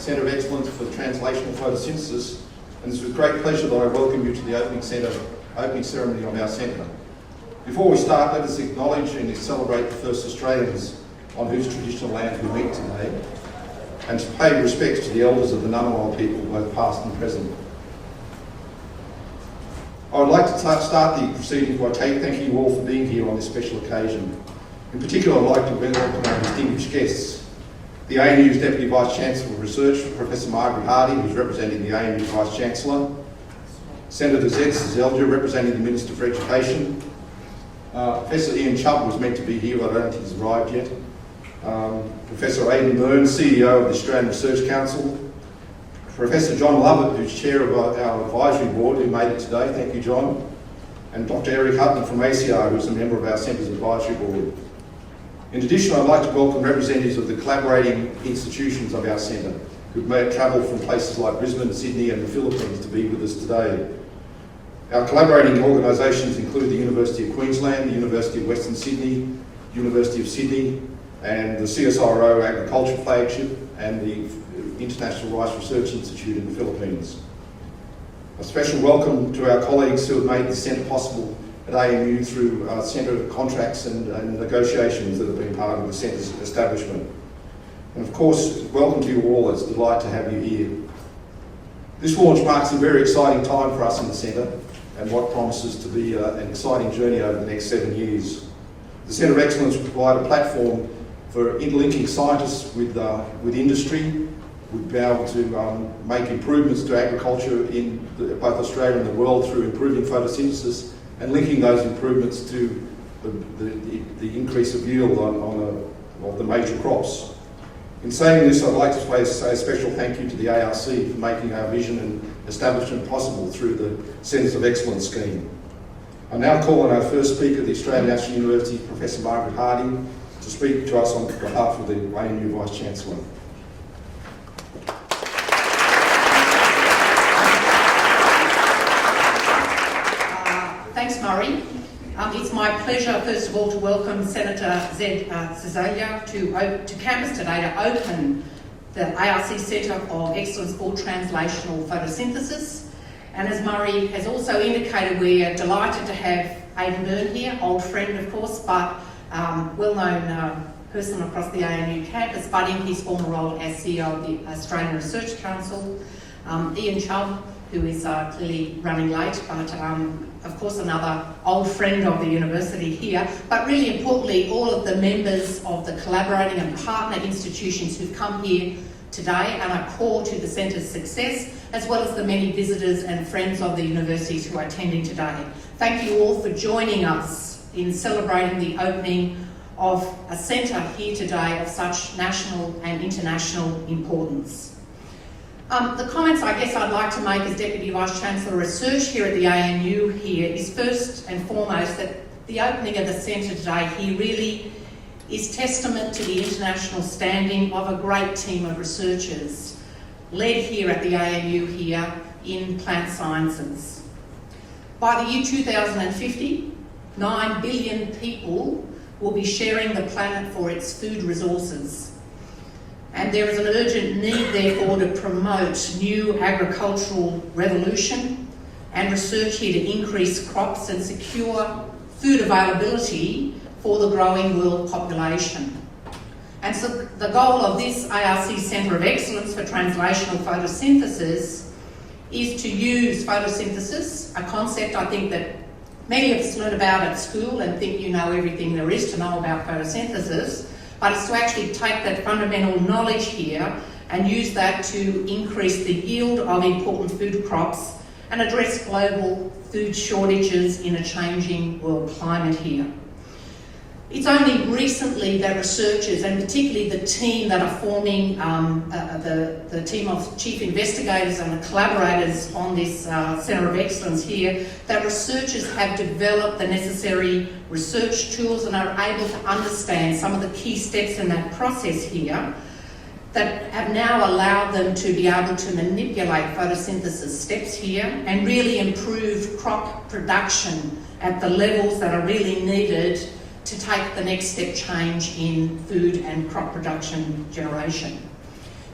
Centre of Excellence for Translational Photosynthesis, and it's with great pleasure that I welcome you to the opening ceremony of our centre. Before we start, let us acknowledge and celebrate the first Australians on whose traditional land we meet today, and to pay respects to the elders of the Ngunnawal people, both past and present. I would like to start the proceedings by thanking you all for being here on this special occasion. In particular, I'd like to welcome our distinguished guests. The ANU's Deputy Vice-Chancellor of Research, Professor Margaret Hardy, who's representing the ANU Vice-Chancellor. Senator Zed Seselja, representing the Minister for Education. Professor Ian Chubb was meant to be here, but I don't think he's arrived yet. Professor Aidan Byrne, CEO of the Australian Research Council. Professor John Lovett, who's chair of our advisory board, who made it today. Thank you, John. And Dr. Eric Hutton from ACR, who's a member of our Centre's advisory board. In addition, I'd like to welcome representatives of the collaborating institutions of our centre, who've made travel from places like Brisbane, Sydney and the Philippines to be with us today. Our collaborating organisations include the University of Queensland, the University of Western Sydney, University of Sydney, and the CSIRO Agriculture Flagship, and the International Rice Research Institute in the Philippines. A special welcome to our colleagues who have made the centre possible at ANU through centre contracts and negotiations that have been part of the centre's establishment. And of course, welcome to you all. It's a delight to have you here. This launch marks a very exciting time for us in the centre and what promises to be an exciting journey over the next 7 years. The Centre of Excellence will provide a platform for interlinking scientists with industry. We'd be able to make improvements to agriculture in both Australia and the world through improving photosynthesis and linking those improvements to the increase of yield of the major crops. In saying this, I'd like to say a special thank you to the ARC for making our vision and establishment possible through the Centres of Excellence scheme. I now call on our first speaker, the Australian National University, Professor Margaret Hardy, to speak to us on behalf of the ANU Vice-Chancellor. Thanks, Murray. It's my pleasure, first of all, to welcome Senator Zed Seselja to campus today to open the ARC Centre of Excellence for Translational Photosynthesis. And as Murray has also indicated, we are delighted to have Aidan Byrne here, old friend, of course, but well-known person across the ANU campus, but in his former role as CEO of the Australian Research Council. Ian Chubb, who is clearly running late, but of course another old friend of the university here, but really importantly all of the members of the collaborating and partner institutions who've come here today and are core to the Centre's success, as well as the many visitors and friends of the universities who are attending today. Thank you all for joining us in celebrating the opening of a centre here today of such national and international importance. The comments I guess I'd like to make as Deputy Vice-Chancellor of Research here at the ANU here is first and foremost that the opening of the centre today here really is testament to the international standing of a great team of researchers led here at the ANU here in plant sciences. By the year 2050, 9 billion people will be sharing the planet for its food resources. And there is an urgent need, therefore, to promote new agricultural revolution and research here to increase crops and secure food availability for the growing world population. And so the goal of this ARC Centre of Excellence for Translational Photosynthesis is to use photosynthesis, a concept I think that many of us learn about at school and think you know everything there is to know about photosynthesis, but it's to actually take that fundamental knowledge here and use that to increase the yield of important food crops and address global food shortages in a changing world climate here. It's only recently that researchers, and particularly the team that are forming, the team of chief investigators and the collaborators on this Centre of Excellence here, that researchers have developed the necessary research tools and are able to understand some of the key steps in that process here that have now allowed them to be able to manipulate photosynthesis steps here and really improve crop production at the levels that are really needed to take the next step change in food and crop production generation.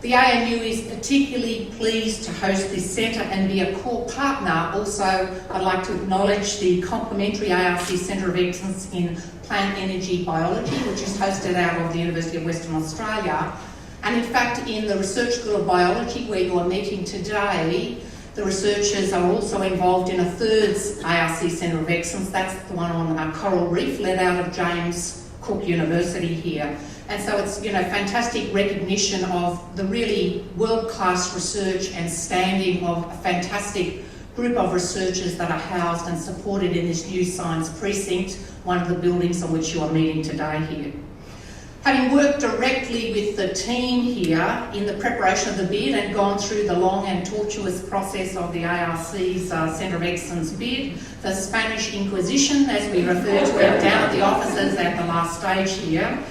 The ANU is particularly pleased to host this centre and be a core partner. Also, I'd like to acknowledge the complementary ARC Centre of Excellence in Plant Energy Biology, which is hosted out of the University of Western Australia. And in fact, in the Research School of Biology, where you are meeting today, the researchers are also involved in a third ARC Centre of Excellence. That's the one on Coral Reef, led out of James Cook University here. And so it's, fantastic recognition of the really world-class research and standing of a fantastic group of researchers that are housed and supported in this new science precinct, one of the buildings on which you are meeting today here. Having worked directly with the team here in the preparation of the bid and gone through the long and tortuous process of the ARC's Centre of Excellence bid, the Spanish Inquisition, as we refer to it down at the offices at the last stage here,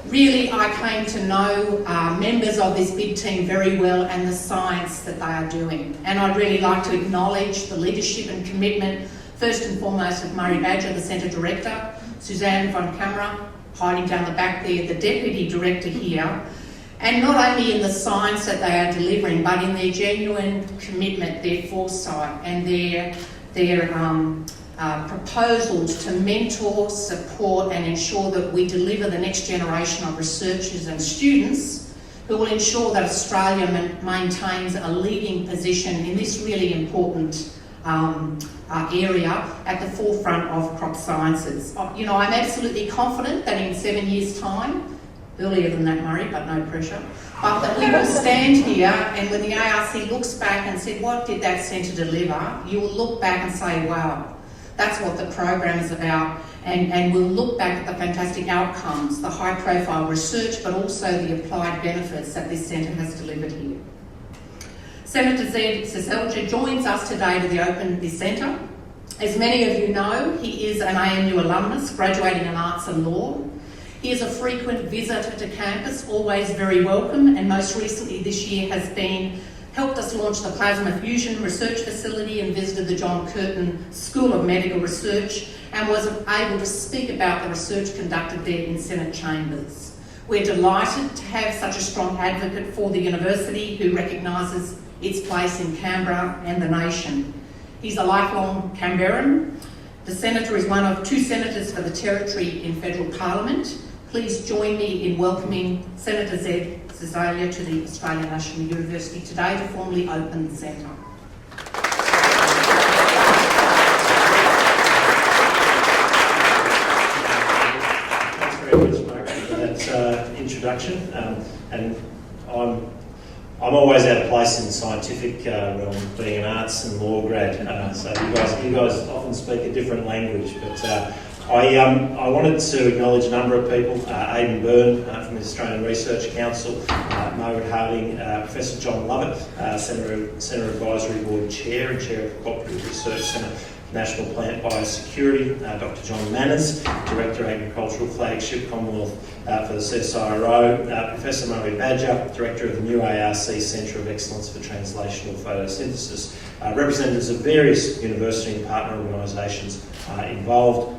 really I came to know members of this bid team very well and the science that they are doing. And I'd really like to acknowledge the leadership and commitment, first and foremost, of Murray Badger, the Centre Director, Suzanne von Camera, hiding down the back there, the Deputy Director here, and not only in the science that they are delivering, but in their genuine commitment, their foresight, and their proposals to mentor, support, and ensure that we deliver the next generation of researchers and students who will ensure that Australia maintains a leading position in this really important area at the forefront of crop sciences. I'm absolutely confident that in 7 years' time, earlier than that, Murray, but no pressure, but that we will stand here and when the ARC looks back and said, what did that centre deliver? You will look back and say, wow, that's what the program is about. And we'll look back at the fantastic outcomes, the high-profile research, but also the applied benefits that this centre has delivered here. Senator Zed Seselja joins us today to open this centre. As many of you know, he is an ANU alumnus, graduating in Arts and Law. He is a frequent visitor to campus, always very welcome, and most recently this year has helped us launch the Plasma Fusion Research Facility and visited the John Curtin School of Medical Research and was able to speak about the research conducted there in Senate chambers. We're delighted to have such a strong advocate for the university who recognises its place in Canberra and the nation. He's a lifelong Canberran. The Senator is one of 2 senators for the Territory in Federal Parliament. Please join me in welcoming Senator Zed Seselja to the Australian National University today to formally open the centre. Thanks very much, Mark, for that introduction. And I'm always out of place in the scientific realm, being an arts and law grad. So you guys often speak a different language. But I wanted to acknowledge a number of people: Aidan Byrne from the Australian Research Council, Margaret Harding, Professor John Lovett, Centre Advisory Board Chair and Chair of the Cooperative Research Centre, National Plant Biosecurity, Dr John Manners, Director Agricultural Flagship Commonwealth for the CSIRO, Professor Murray Badger, Director of the new ARC Centre of Excellence for Translational Photosynthesis, representatives of various university and partner organisations involved,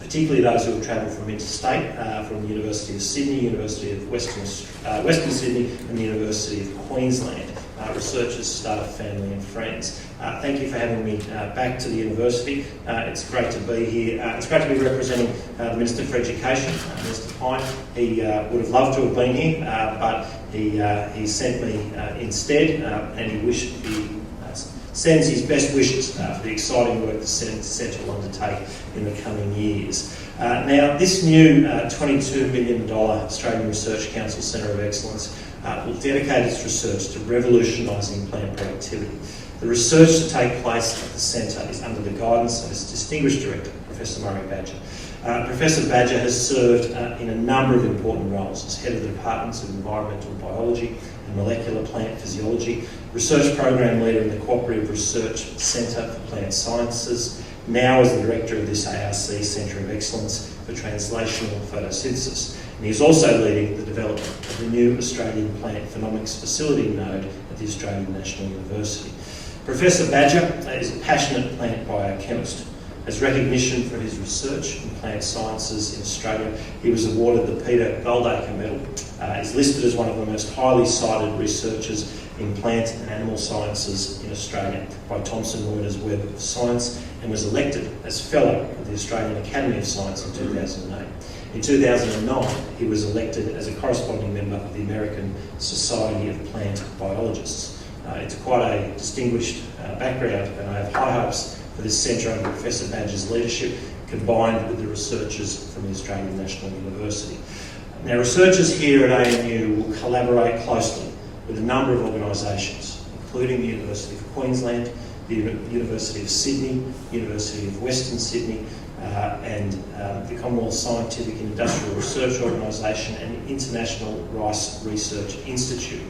particularly those who have travelled from interstate, from the University of Sydney, University of Western Sydney and the University of Queensland. Researchers, staff, family and friends. Thank you for having me back to the university. It's great to be here. It's great to be representing the Minister for Education, Mr Pine. He would have loved to have been here, but he sent me instead, and he sends his best wishes for the exciting work the Centre will undertake in the coming years. Now, this new $22 million Australian Research Council Centre of Excellence will dedicate its research to revolutionising plant productivity. The research to take place at the centre is under the guidance of its distinguished director, Professor Murray Badger. Professor Badger has served in a number of important roles as head of the Departments of Environmental Biology and Molecular Plant Physiology, research program leader in the Cooperative Research Centre for Plant Sciences, now as the director of this ARC Centre of Excellence for Translational Photosynthesis. And he's also leading the development of the new Australian Plant Phenomics Facility node at the Australian National University. Professor Badger is a passionate plant biochemist As recognition for his research in plant sciences in Australia, he was awarded the Peter Goldacre Medal. He's listed as one of the most highly cited researchers in plant and animal sciences in Australia by Thomson Reuters Web of Science, and was elected as Fellow of the Australian Academy of Science in 2008. In 2009, he was elected as a corresponding member of the American Society of Plant Biologists. It's quite a distinguished background, and I have high hopes for this centre under Professor Badger's leadership, combined with the researchers from the Australian National University. Now, researchers here at ANU will collaborate closely with a number of organisations, including the University of Queensland, the University of Sydney, University of Western Sydney, and the Commonwealth Scientific and Industrial Research Organisation and International Rice Research Institute.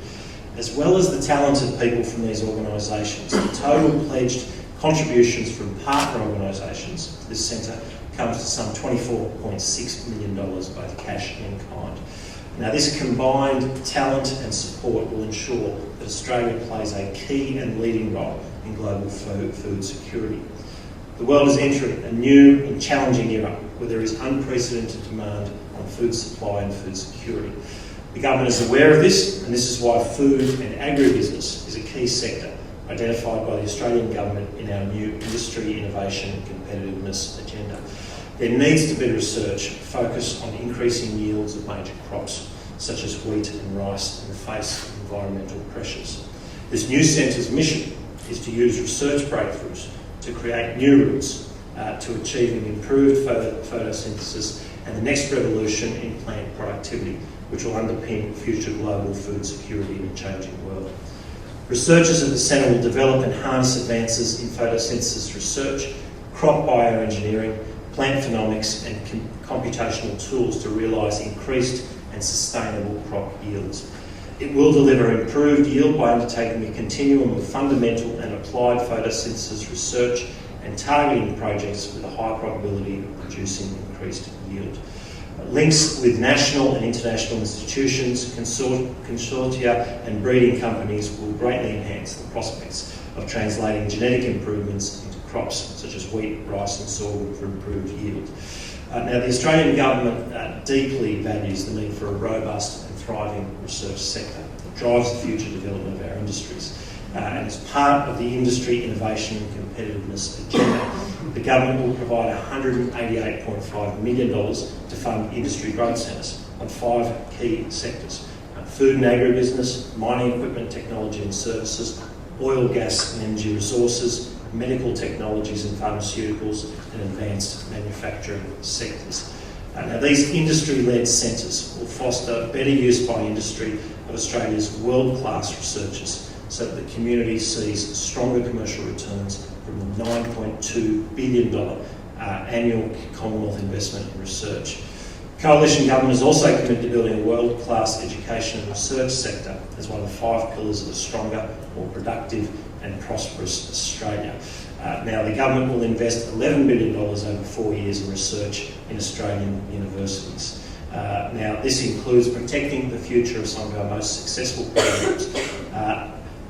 As well as the talented people from these organisations, the total pledged contributions from partner organisations to this centre comes to some $24.6 million, both cash and kind. Now, this combined talent and support will ensure that Australia plays a key and leading role in global food security. The world is entering a new and challenging era where there is unprecedented demand on food supply and food security. The government is aware of this, and this is why food and agribusiness is a key sector identified by the Australian government in our new industry, innovation and competitiveness agenda. There needs to be research focused on increasing yields of major crops, such as wheat and rice, in the face of environmental pressures. This new centre's mission is to use research breakthroughs to create new routes to achieving improved photosynthesis and the next revolution in plant productivity, which will underpin future global food security in a changing world. Researchers at the centre will develop and harness advances in photosynthesis research, crop bioengineering, plant phenomics and computational tools to realise increased and sustainable crop yields. It will deliver improved yield by undertaking a continuum of fundamental and applied photosynthesis research and targeting projects with a high probability of producing increased yield. Links with national and international institutions, consortia and breeding companies will greatly enhance the prospects of translating genetic improvements into crops such as wheat, rice and sorghum for improved yield. Now, the Australian government deeply values the need for a robust and thriving research sector that drives the future development of our industries. And as part of the industry, innovation and competitiveness agenda, the government will provide $188.5 million to fund industry growth centres on 5 key sectors: food and agribusiness, mining equipment, technology and services, oil, gas and energy resources, medical technologies and pharmaceuticals, and advanced manufacturing sectors. Now, these industry-led centres will foster better use by industry of Australia's world-class researchers, so that the community sees stronger commercial returns from the $9.2 billion annual Commonwealth investment in research. Coalition government is also committed to building a world-class education and research sector as one of the 5 pillars of a stronger, more productive and prosperous Australia. Now, the government will invest $11 billion over 4 years in research in Australian universities. Now, this includes protecting the future of some of our most successful programs.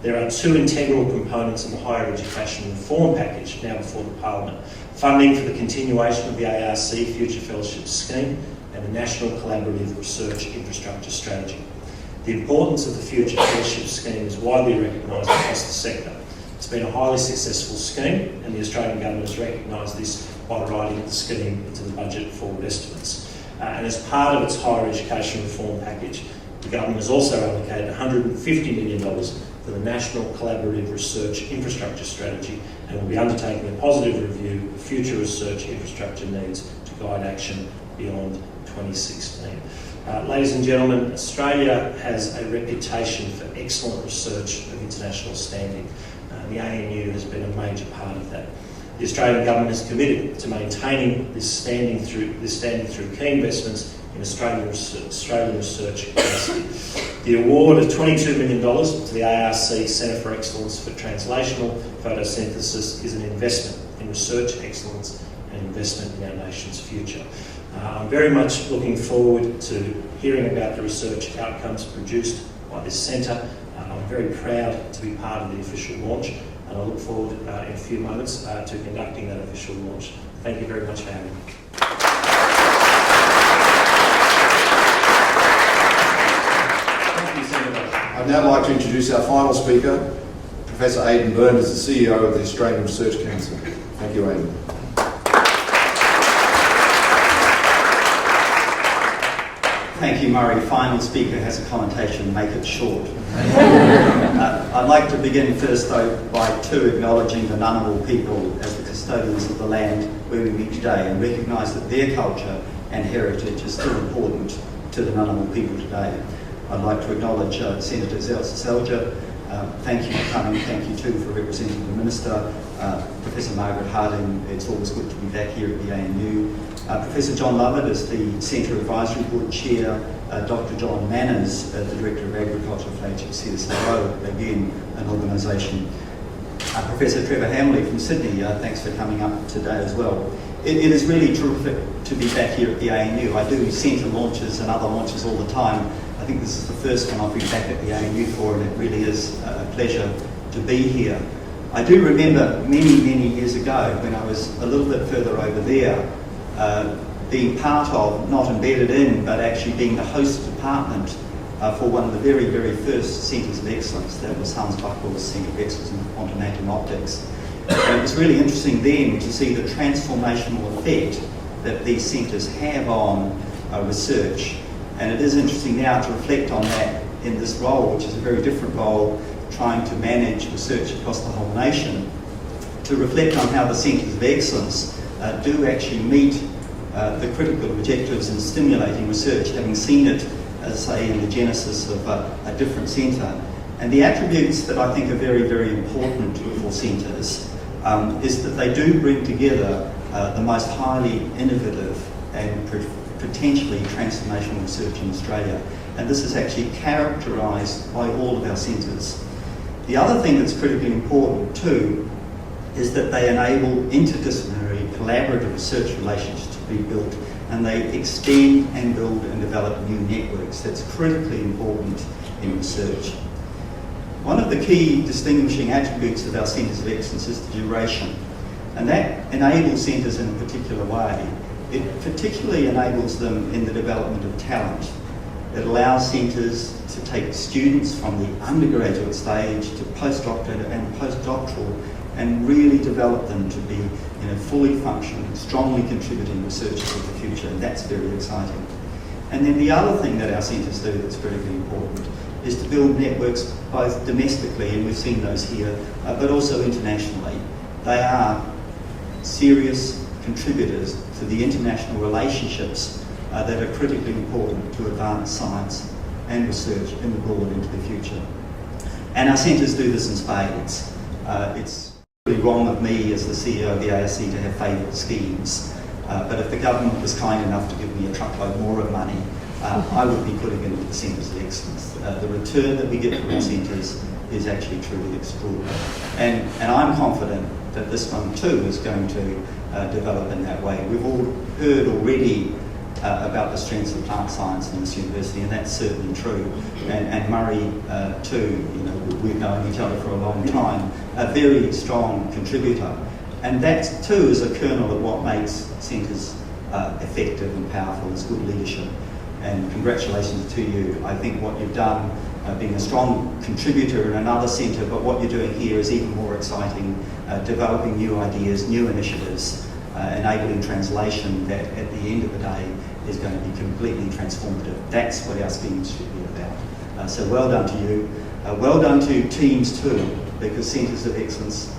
There are 2 integral components of the higher education reform package now before the Parliament: funding for the continuation of the ARC Future Fellowship Scheme and the National Collaborative Research Infrastructure Strategy. The importance of the Future Fellowship Scheme is widely recognised across the sector. It's been a highly successful scheme, and the Australian Government has recognised this by writing the scheme into the budget forward estimates. And as part of its higher education reform package, the Government has also allocated $150 million for the National Collaborative Research Infrastructure Strategy, and will be undertaking a positive review of future research infrastructure needs to guide action beyond 2016. Ladies and gentlemen, Australia has a reputation for excellent research of international standing. The ANU has been a major part of that. The Australian Government is committed to maintaining this standing through key investments in Australian research capacity. The award of $22 million to the ARC Centre for Excellence for Translational Photosynthesis is an investment in research excellence and investment in our nation's future. I'm very much looking forward to hearing about the research outcomes produced by this centre. I'm very proud to be part of the official launch, and I look forward in a few moments to conducting that official launch. Thank you very much for having me. Thank you, Senator. I'd now like to introduce our final speaker, Professor Aidan Burns, as the CEO of the Australian Research Council. Thank you, Aidan. Thank you, Murray. Final speaker has a connotation, make it short. I'd like to begin first, though, by acknowledging the Ngunnawal people as the custodians of the land where we meet today and recognise that their culture and heritage is still important to the Ngunnawal people today. I'd like to acknowledge Senator Seselja. Thank you for coming. Thank you too for representing the Minister. Professor Margaret Harding, it's always good to be back here at the ANU. Professor John Lovett is the Centre Advisory Board Chair. Dr. John Manners, the Director of Agriculture for HCSLO, again an organisation. Professor Trevor Hamley from Sydney, thanks for coming up today as well. It is really terrific to be back here at the ANU. I do centre launches and other launches all the time. I think this is the first one I've been back at the ANU for, and it really is a pleasure to be here. I do remember many, many years ago when I was a little bit further over there, being part of, not embedded in, but actually being the host department for one of the very, very first centres of excellence. That was Hans Buckel's Centre of Excellence in Quantum Atom Optics. And it was really interesting then to see the transformational effect that these centres have on research. And it is interesting now to reflect on that in this role, which is a very different role, trying to manage research across the whole nation, to reflect on how the centres of excellence do actually meet the critical objectives in stimulating research, having seen it, as say, in the genesis of a different centre. And the attributes that I think are very, very important for centres is that they do bring together the most highly innovative and potentially transformational research in Australia. And this is actually characterised by all of our centres. The other thing that's critically important too is that they enable interdisciplinary collaborative research relationships to be built, and they extend and build and develop new networks. That's critically important in research. One of the key distinguishing attributes of our centres of excellence is the duration, and that enables centres in a particular way. It particularly enables them in the development of talent. It allows centres to take students from the undergraduate stage to postdoctorate and postdoctoral and really develop them to be fully functioning, strongly contributing researchers of the future, and that's very exciting. And then the other thing that our centres do that's critically important is to build networks both domestically, and we've seen those here, but also internationally. They are serious contributors to the international relationships that are critically important to advance science and research in the broad into the future. And our centres do this in spades. It's really wrong of me as the CEO of the ASC to have favoured schemes, but if the government was kind enough to give me a truckload more of money, I would be putting it into the centres of excellence. The return that we get from our centres is actually truly extraordinary. And I'm confident that this one too is going to develop in that way. We've all heard already about the strengths of plant science in this university, and that's certainly true. And Murray too, we've known each other for a long time, a very strong contributor. And that too is a kernel of what makes centres effective and powerful, is good leadership. And congratulations to you. I think what you've done, being a strong contributor in another centre, but what you're doing here is even more exciting, developing new ideas, new initiatives, enabling translation that at the end of the day is going to be completely transformative. That's what our schemes should be about. So well done to you. Well done to teams too, because centres of excellence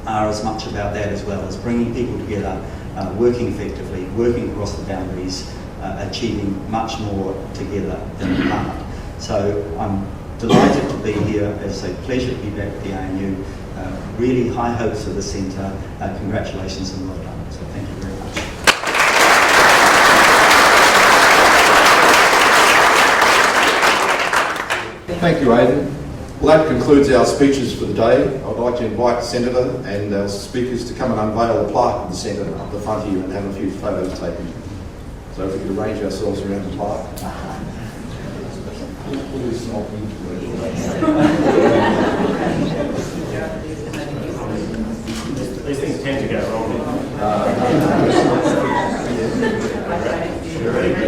are as much about that as well, as bringing people together, working effectively, working across the boundaries, achieving much more together than apart. So I'm delighted to be here. It's a pleasure to be back at the ANU. Really high hopes for the centre. Congratulations and well done. So thank you very much. Thank you, Aidan. Well, that concludes our speeches for the day. I'd like to invite the Senator and our speakers to come and unveil the plaque of the Centre up the front here and have a few photos taken. So if we could arrange ourselves around the plaque. These things tend to go wrong. Very